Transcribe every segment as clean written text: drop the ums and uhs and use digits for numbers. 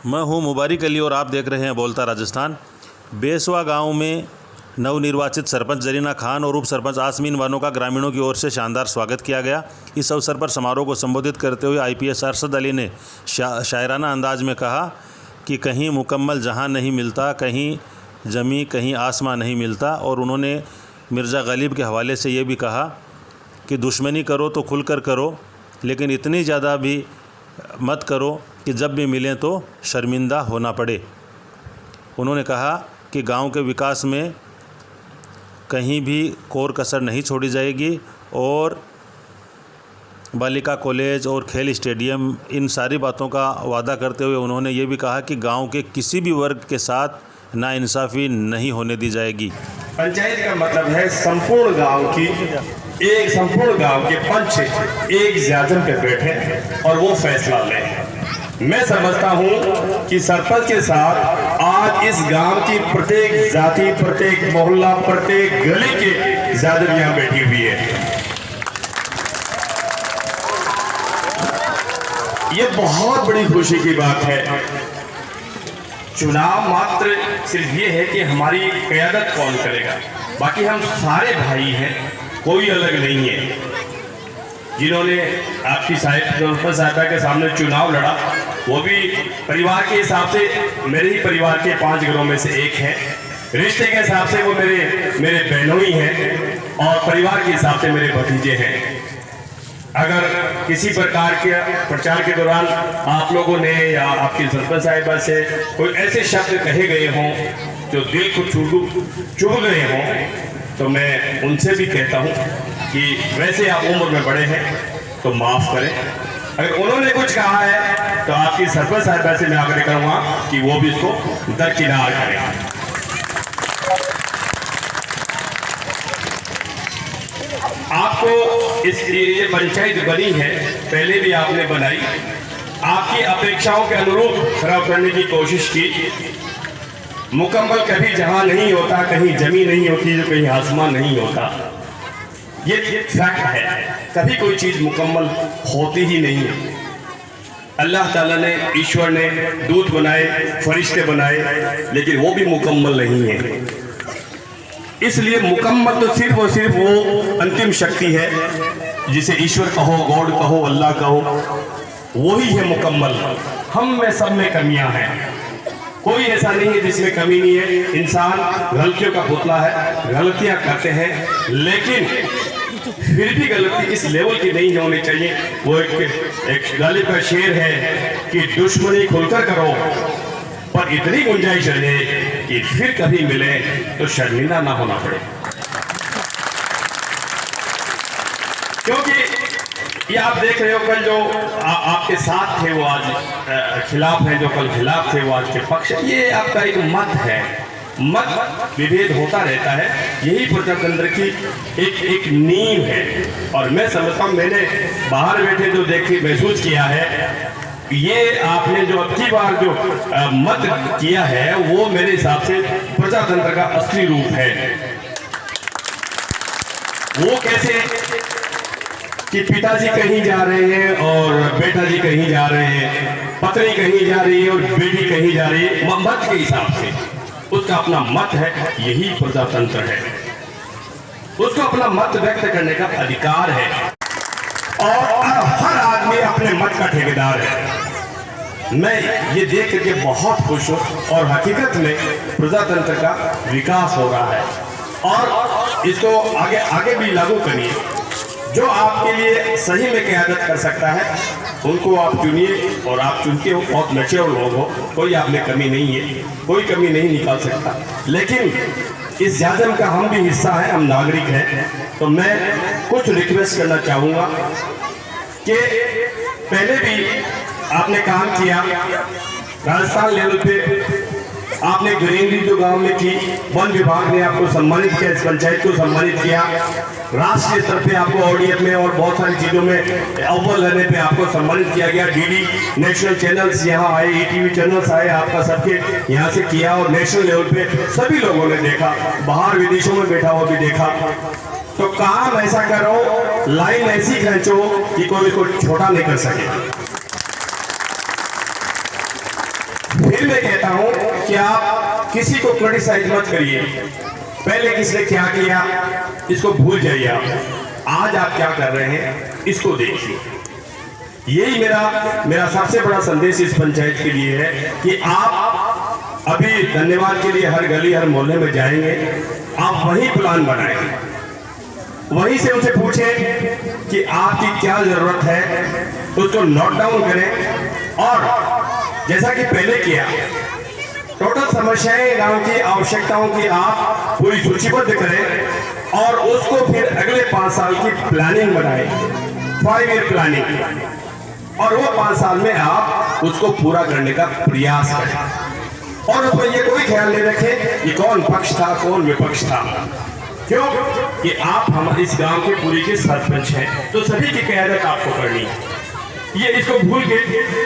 मैं हूं मुबारिक अली और आप देख रहे हैं बोलता राजस्थान। बेसवा गांव में नवनिर्वाचित सरपंच जरीना खान और उप सरपंच आसमीन वानो का ग्रामीणों की ओर से शानदार स्वागत किया गया। इस अवसर पर समारोह को संबोधित करते हुए आईपीएस अरशद अली ने शायराना अंदाज में कहा कि कहीं मुकम्मल जहां नहीं मिलता, कहीं ज़मीं कहीं आसमां नहीं मिलता। और उन्होंने मिर्ज़ा गालिब के हवाले से ये भी कहा कि दुश्मनी करो तो खुलकर करो, लेकिन इतनी ज़्यादा भी मत करो कि जब भी मिलें तो शर्मिंदा होना पड़े। उन्होंने कहा कि गांव के विकास में कहीं भी कोर कसर नहीं छोड़ी जाएगी और बालिका कॉलेज और खेल स्टेडियम, इन सारी बातों का वादा करते हुए उन्होंने ये भी कहा कि गांव के किसी भी वर्ग के साथ नाइंसाफ़ी नहीं होने दी जाएगी। पंचायत का मतलब है संपूर्ण गांव की, एक संपूर्ण गांव के पंच एक ज्यादन पे बैठे और वो फैसला लें। मैं समझता हूं कि सरपंच के साथ आज इस गांव की प्रत्येक जाति, प्रत्येक मोहल्ला, प्रत्येक गली के ज्यादन यहां बैठी हुई है। ये बहुत बड़ी खुशी की बात है। चुनाव मात्र सिर्फ ये है कि हमारी क़यादत कौन करेगा, बाकी हम सारे भाई हैं, कोई अलग नहीं है। जिन्होंने आपकी साहिबा के सामने चुनाव लड़ा वो भी परिवार के हिसाब से मेरे ही परिवार के 5 घरों में से एक है, रिश्ते के हिसाब से वो मेरे बहनोई हैं और परिवार के हिसाब से मेरे भतीजे हैं। अगर किसी प्रकार के प्रचार के दौरान आप लोगों ने या आपकी सरपंच साहिबा से कोई ऐसे शब्द कहे गए हों जो दिल को चुभ गए हों, तो मैं उनसे भी कहता हूं कि वैसे आप उम्र में बड़े हैं तो माफ़ करें। अगर उन्होंने कुछ कहा है तो आपकी सरपंच साहिबा से मैं आग्रह करूंगा कि वो भी इसको दरकिनार करें। आपको इस ये पंचायत बनी है, पहले भी आपने बनाई, आपकी अपेक्षाओं के अनुरूप खराब करने की कोशिश की। मुकम्मल कभी जहां नहीं होता, कहीं जमीन नहीं होती तो कहीं आसमान नहीं होता, ये फैक्ट है। कभी कोई चीज़ मुकम्मल होती ही नहीं है। अल्लाह ताला ने, ईश्वर ने दूत बनाए, फरिश्ते बनाए, लेकिन वो भी मुकम्मल नहीं है। इसलिए मुकम्मल तो सिर्फ और सिर्फ वो अंतिम शक्ति है जिसे ईश्वर कहो, गॉड कहो, अल्लाह कहो, वही है मुकम्मल। हम में सब में कमियां हैं, कोई ऐसा नहीं है जिसमें कमी नहीं है। इंसान गलतियों का पुतला है, गलतियां करते हैं, लेकिन फिर भी गलती इस लेवल की नहीं होनी चाहिए। वो एक गालिब का शेर है कि दुश्मनी खुलकर करो पर इतनी गुंजाइश रहे कि फिर कभी मिले तो शर्मिंदा ना होना पड़े। क्योंकि ये आप देख रहे हो, कल जो आपके साथ थे वो आज खिलाफ हैं, जो कल खिलाफ थे वो आज के पक्ष। ये आपका एक मत है, मत विभेद होता रहता है, यही प्रजातंत्र की एक नींव है। और मैं समझता हूँ, मैंने बाहर बैठे जो देखी महसूस किया है, ये आपने जो अब की बार जो मत किया है वो मेरे हिसाब से प्रजातंत्र का असली रूप है। वो कैसे कि पिताजी कहीं जा रहे हैं और बेटा जी कहीं जा रहे हैं, पत्नी कहीं जा रही है और बेटी कहीं जा रही है, मत के हिसाब से उसका अपना मत है, यही प्रजातंत्र है। उसको अपना मत व्यक्त करने का अधिकार है और हर आदमी अपने मत का ठेकेदार है। मैं ये देख करके बहुत खुश हूँ और हकीकत में प्रजातंत्र का विकास हो रहा है और इसको आगे आगे भी लागू करिए। जो आपके लिए सही में क़यादत कर सकता है उनको आप चुनिए और आप चुनते हो, बहुत मैच्योर लोग हो, कोई आप में कमी नहीं है, कोई कमी नहीं निकाल सकता। लेकिन इस जाजम का हम भी हिस्सा है, हम नागरिक हैं, तो मैं कुछ रिक्वेस्ट करना चाहूँगा कि पहले भी आपने काम किया, राजस्थान लेवल पे आपने ग्रीनरी जो गांव में की, वन विभाग ने आपको सम्मानित किया, इस पंचायत को सम्मानित किया, राष्ट्रीय स्तर पे आपको ऑडिट में और बहुत सारी चीज़ों में अव्वल रहने पे आपको सम्मानित किया गया। डीडी नेशनल चैनल्स यहाँ आए, ईटीवी चैनल्स आए, आपका सबके यहाँ से किया और नेशनल लेवल पे सभी लोगों ने देखा, बाहर विदेशों में बैठा हुआ भी देखा। तो काम ऐसा करो, लाइन ऐसी खींचो कि कोई इसको छोटा नहीं कर सके। फिर मैं कहता हूं कि आप किसी को क्रिटिसाइज मत करिए, पहले किसने क्या किया इसको भूल जाइए। आप आज आप क्या कर रहे हैं इसको देखिए। यही मेरा सबसे बड़ा संदेश इस पंचायत के लिए है कि आप अभी धन्यवाद के लिए हर गली हर मोहल्ले में जाएंगे, आप वही प्लान बनाएं, वहीं से उनसे पूछें कि आपकी क्या जरूरत है, उसको नोट डाउन करें और जैसा कि पहले किया टोटल समस्याएं गांव की आवश्यकताओं की आप पूरी सूचीबद्ध करें और उसको फिर अगले 5 साल की प्लानिंग बनाएं, 5 ईयर प्लानिंग, और वो 5 साल में आप उसको पूरा करने का प्रयास करें। और उसमें ये कोई ख्याल नहीं रखें कि कौन पक्ष था कौन विपक्ष था, क्यों कि आप हम इस गांव के पूरी के सरपंच हैं, तो सभी की क़यादत आपको करनी है। ये इसको भूल के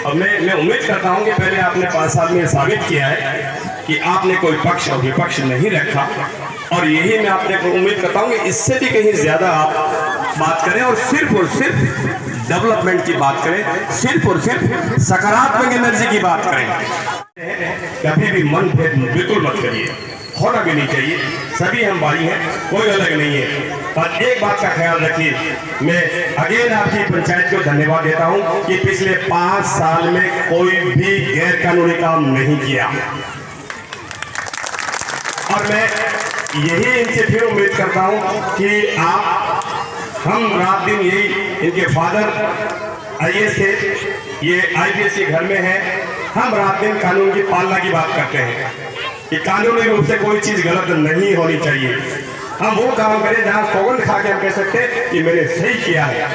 अब मैं उम्मीद करता हूं कि पहले आपने 5 साल में साबित किया है कि आपने कोई पक्ष और विपक्ष नहीं रखा, और यही मैं आपने उम्मीद करता हूं कि इससे भी कहीं ज्यादा आप बात करें और सिर्फ डेवलपमेंट की बात करें, सिर्फ और सिर्फ सकारात्मक एनर्जी की बात करें। कभी भी मन भेद बिल्कुल मत करिए, होना भी नहीं चाहिए। सभी हम भाई हैं, कोई अलग नहीं है। पर एक बात का ख्याल रखिए, मैं अगेन आपकी पंचायत को धन्यवाद देता हूं कि पिछले 5 साल में कोई भी गैर कानूनी काम नहीं किया, और मैं यही इनसे फिर उम्मीद करता हूं कि हम रात दिन यही, इनके फादर IAS थे, ये IPS के घर में है, हम रात दिन कानून की पालना की बात करते हैं कि कानूनी रूप से कोई चीज गलत नहीं होनी चाहिए। हम वो काम करें जहां सौगंध खा के हम कह सकते हैं कि मैंने सही किया है,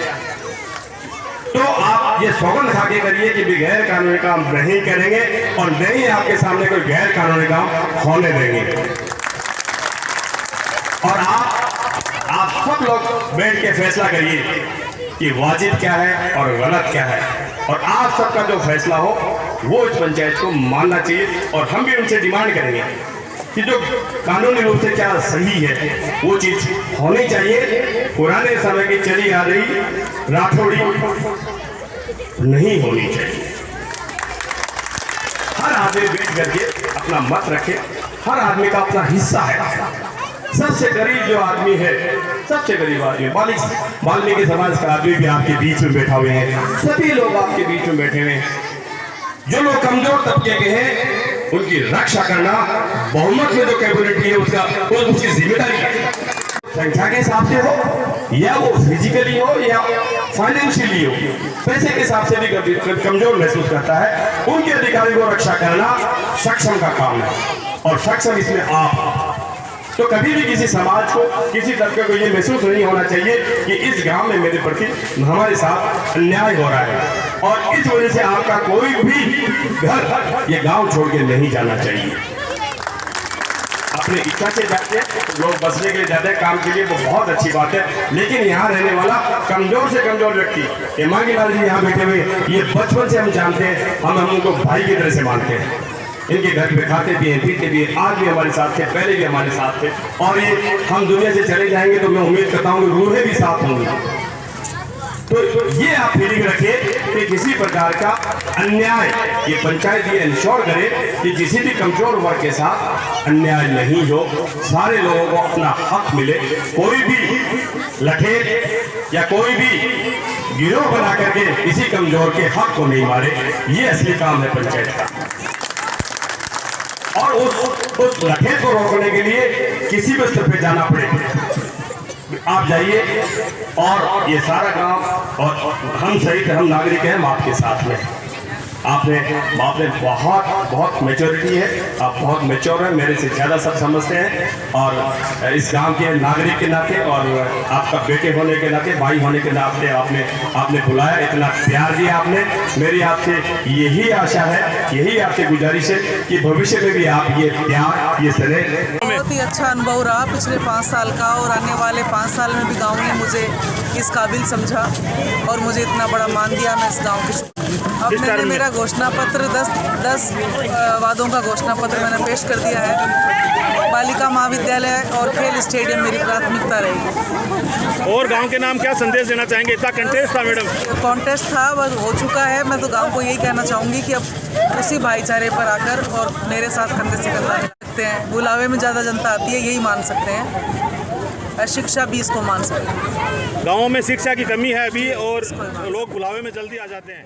तो आप ये सौगंध खा के करिए कि भी गैर कानूनी काम नहीं करेंगे और नहीं आपके सामने कोई गैर कानूनी काम होने देंगे। और आप सब लोग बैठ के फैसला करिए कि वाजिब क्या है और गलत क्या है, और आप सबका जो फैसला हो वो इस पंचायत को मानना चाहिए। और हम भी उनसे डिमांड करेंगे कि जो कानूनी रूप से क्या सही है वो चीज होनी चाहिए। पुराने समय की चली आ रही राठौड़ी नहीं होनी चाहिए। हर आदमी बैठ करके अपना मत रखे, हर आदमी का अपना हिस्सा है। सबसे गरीब जो आदमी है, सबसे गरीब आदमी वाल्मीकि समाज का आदमी भी आपके बीच में बैठा हुए हैं, सभी लोग आपके बीच में बैठे हुए हैं। जो लोग कमजोर तबके के हैं उनकी रक्षा करना बहुमत में जो कैपेबिलिटी है उसकी जिम्मेदारी है। संख्या के हिसाब से हो या वो फिजिकली हो या फाइनेंशियली हो, पैसे के हिसाब से भी कमजोर महसूस करता है, उनके अधिकारी को रक्षा करना सक्षम का काम है, और सक्षम इसमें आप। तो कभी भी किसी समाज को, किसी तबके को ये महसूस नहीं होना चाहिए कि इस गांव में मेरे प्रति हमारे साथ अन्याय हो रहा है, और इस वजह से आपका कोई भी घर ये गांव छोड़ के नहीं जाना चाहिए। अपनी इच्छा से जाते हैं लोग, बसने के लिए जाते हैं काम के लिए, वो बहुत अच्छी बात है, लेकिन यहाँ रहने वाला कमजोर से कमजोर व्यक्ति, मांगी लाल जी यहाँ बैठे हुए, ये बचपन से हम जानते हैं, हम उनको भाई की तरह से मानते हैं। इनके घर पे खाते भी हैं, पीते भी हैं, आज भी हमारे साथ थे, पहले भी हमारे साथ थे, और ये हम दुनिया से चले जाएंगे तो मैं उम्मीद करता हूँ रूहें भी साथ होंगी। तो ये आप फीलिंग रखिए कि किसी प्रकार का अन्याय ये पंचायत ये इंश्योर करे कि किसी भी कमजोर वर्ग के साथ अन्याय नहीं हो, सारे लोगों को अपना हक मिले, कोई भी लठेर या कोई भी गिरोह बना करके किसी कमजोर के हक को नहीं मारे, ये असली काम है पंचायत का। और उस लठेर को रोकने के लिए किसी भी स्तर पे जाना पड़े, आप जाइए, और ये सारा काम, और हम सहित हम नागरिक हैं, हम आपके साथ में। आपने बहुत मैच्योरिटी है, आप बहुत मैच्योर हैं, मेरे से ज़्यादा सब समझते हैं, और इस गांव के नागरिक के नाते और आपका बेटे होने के नाते, भाई होने के नाते आपने बुलाया, इतना प्यार दिया आपने। मेरी आपसे यही आशा है, यही आपसे गुजारिश है कि भविष्य में भी आप ये प्यार, ये स्नेह। बहुत ही अच्छा अनुभव रहा पिछले 5 साल का, और आने वाले 5 साल में भी गाँव ने मुझे इस काबिल समझा और मुझे इतना बड़ा मान दिया। मैं इस गाँव की अब किस मैंने कारण में? मेरा घोषणा पत्र 10 वादों का घोषणा पत्र मैंने पेश कर दिया है। बालिका महाविद्यालय और खेल स्टेडियम मेरी प्राथमिकता रहेगी। और गांव के नाम क्या संदेश देना चाहेंगे? इतना कंटेस्ट था मैडम। कॉन्टेस्ट था, बस हो चुका है। मैं तो गांव को यही कहना चाहूँगी कि अब उसी भाईचारे पर आकर और मेरे साथ कंधे से कंधा मिला सकते हैं। बुलावे में ज़्यादा जनता आती है, यही मान सकते हैं। शिक्षा भी इसको मान सकते हैं। गाँव में शिक्षा की कमी है अभी और लोग बुलावे में जल्दी आ जाते हैं।